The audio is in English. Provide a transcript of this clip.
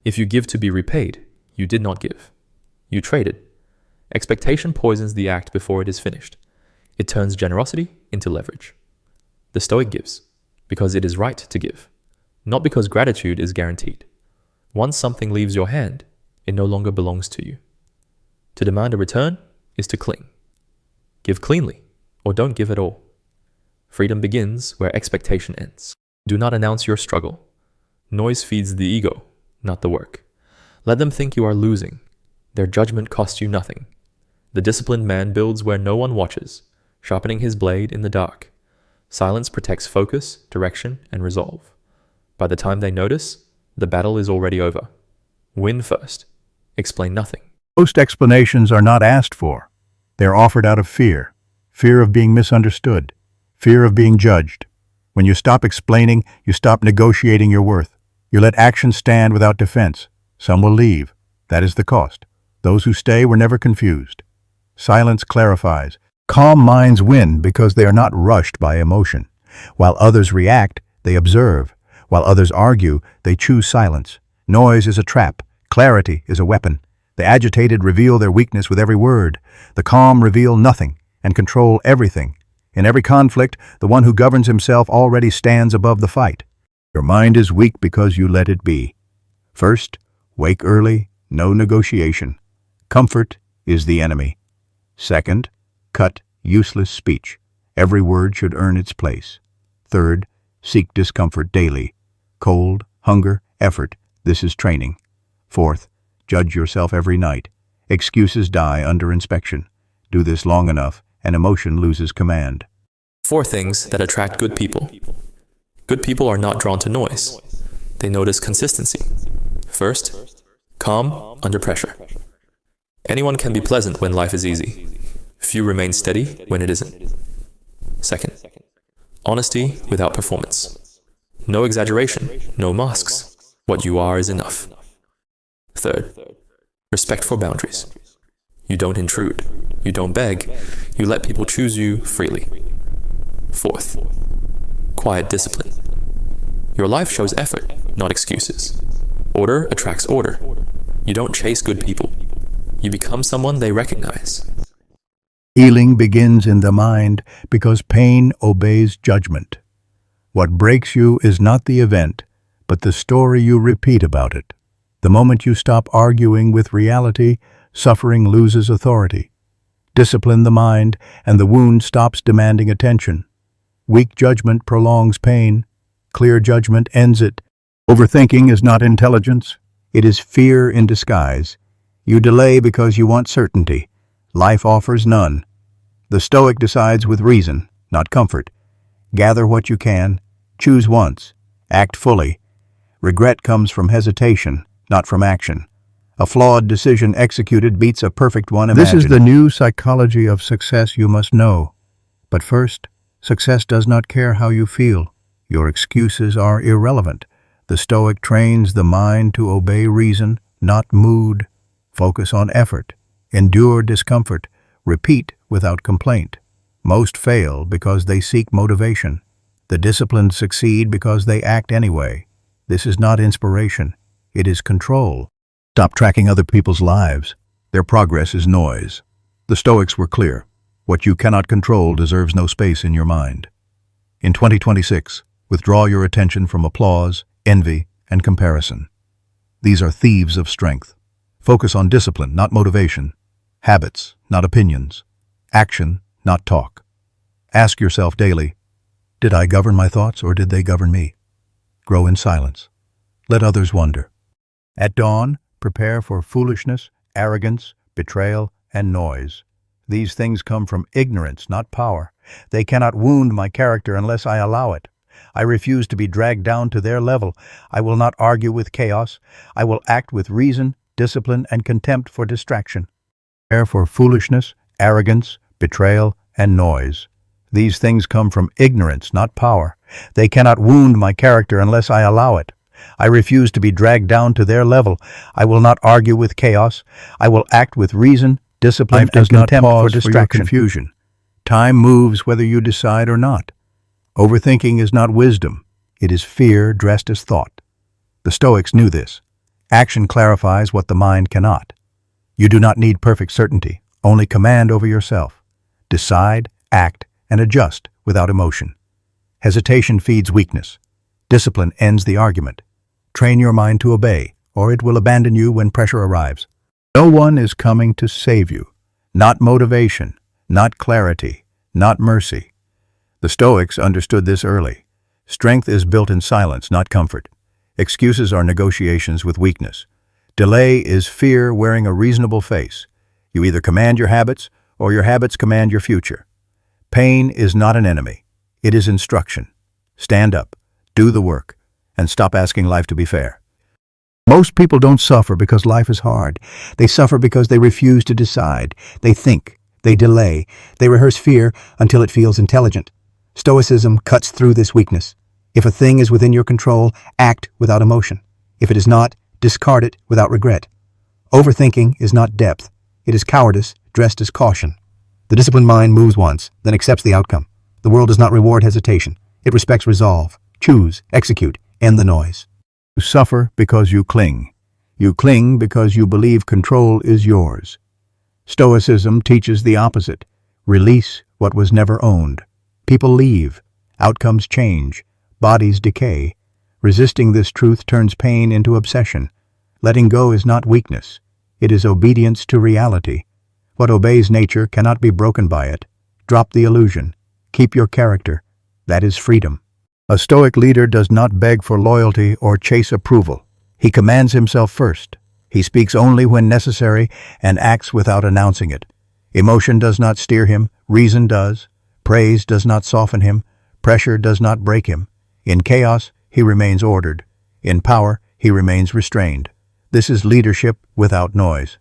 If you give to be repaid, you did not give. You traded. Expectation poisons the act before it is finished. It turns generosity into leverage. The Stoic gives because it is right to give, not because gratitude is guaranteed. Once something leaves your hand, it no longer belongs to you. To demand a return is to cling. Give cleanly, or don't give at all. Freedom begins where expectation ends. Do not announce your struggle. Noise feeds the ego, not the work. Let them think you are losing. Their judgment costs you nothing. The disciplined man builds where no one watches, sharpening his blade in the dark. Silence protects focus, direction, and resolve. By the time they notice, the battle is already over. Win first. Explain nothing. Most explanations are not asked for. They are offered out of fear. Fear of being misunderstood. Fear of being judged. When you stop explaining, you stop negotiating your worth. You let action stand without defense. Some will leave. That is the cost. Those who stay were never confused. Silence clarifies. Calm minds win because they are not rushed by emotion. While others react, they observe. While others argue, they choose silence. Noise is a trap. Clarity is a weapon. The agitated reveal their weakness with every word. The calm reveal nothing and control everything. In every conflict, the one who governs himself already stands above the fight. Your mind is weak because you let it be. First, wake early, no negotiation. Comfort is the enemy. Second, cut useless speech. Every word should earn its place. Third, seek discomfort daily. Cold, hunger, effort, this is training. Fourth, judge yourself every night. Excuses die under inspection. Do this long enough, and emotion loses command. 4 things that attract good people. Good people are not drawn to noise. They notice consistency. First, calm under pressure. Anyone can be pleasant when life is easy. Few remain steady when it isn't. Second, honesty without performance. No exaggeration, no masks. What you are is enough. Third, respect for boundaries. You don't intrude. You don't beg. You let people choose you freely. Fourth, quiet discipline. Your life shows effort, not excuses. Order attracts order. You don't chase good people. You become someone they recognize. Healing begins in the mind because pain obeys judgment. What breaks you is not the event, but the story you repeat about it. The moment you stop arguing with reality, suffering loses authority. Discipline the mind, and the wound stops demanding attention. Weak judgment prolongs pain. Clear judgment ends it. Overthinking is not intelligence. It is fear in disguise. You delay because you want certainty. Life offers none. The Stoic decides with reason, not comfort. Gather what you can. Choose once. Act fully. Regret comes from hesitation, not from action. A flawed decision executed beats a perfect one imagined. This is the new psychology of success you must know. But first, success does not care how you feel. Your excuses are irrelevant. The Stoic trains the mind to obey reason, not mood. Focus on effort. Endure discomfort. Repeat without complaint. Most fail because they seek motivation. The disciplined succeed because they act anyway. This is not inspiration. It is control. Stop tracking other people's lives. Their progress is noise. The Stoics were clear. What you cannot control deserves no space in your mind. In 2026, withdraw your attention from applause, envy, and comparison. These are thieves of strength. Focus on discipline, not motivation. Habits, not opinions. Action, not talk. Ask yourself daily, did I govern my thoughts or did they govern me? Grow in silence. Let others wonder. At dawn, prepare for foolishness, arrogance, betrayal, and noise. These things come from ignorance, not power. They cannot wound my character unless I allow it. I refuse to be dragged down to their level. I will not argue with chaos. I will act with reason, discipline, and contempt for distraction. Prepare for foolishness, arrogance, betrayal, and noise. These things come from ignorance, not power. They cannot wound my character unless I allow it. I refuse to be dragged down to their level. I will not argue with chaos. I will act with reason, discipline, and contempt for distraction. Confusion. Time moves whether you decide or not. Overthinking is not wisdom. It is fear dressed as thought. The Stoics knew this. Action clarifies what the mind cannot. You do not need perfect certainty, only command over yourself. Decide, act, and adjust without emotion. Hesitation feeds weakness. Discipline ends the argument. Train your mind to obey, or it will abandon you when pressure arrives. No one is coming to save you. Not motivation, not clarity, not mercy. The Stoics understood this early. Strength is built in silence, not comfort. Excuses are negotiations with weakness. Delay is fear wearing a reasonable face. You either command your habits, or your habits command your future. Pain is not an enemy. It is instruction. Stand up, do the work, and stop asking life to be fair. Most people don't suffer because life is hard. They suffer because they refuse to decide. They think, they delay, they rehearse fear until it feels intelligent. Stoicism cuts through this weakness. If a thing is within your control, act without emotion. If it is not, discard it without regret. Overthinking is not depth. It is cowardice dressed as caution. The disciplined mind moves once, then accepts the outcome. The world does not reward hesitation. It respects resolve. Choose, execute, end the noise. You suffer because you cling. You cling because you believe control is yours. Stoicism teaches the opposite. Release what was never owned. People leave. Outcomes change. Bodies decay. Resisting this truth turns pain into obsession. Letting go is not weakness. It is obedience to reality. What obeys nature cannot be broken by it. Drop the illusion. Keep your character. That is freedom. A Stoic leader does not beg for loyalty or chase approval. He commands himself first. He speaks only when necessary and acts without announcing it. Emotion does not steer him. Reason does. Praise does not soften him. Pressure does not break him. In chaos, he remains ordered. In power, he remains restrained. This is leadership without noise.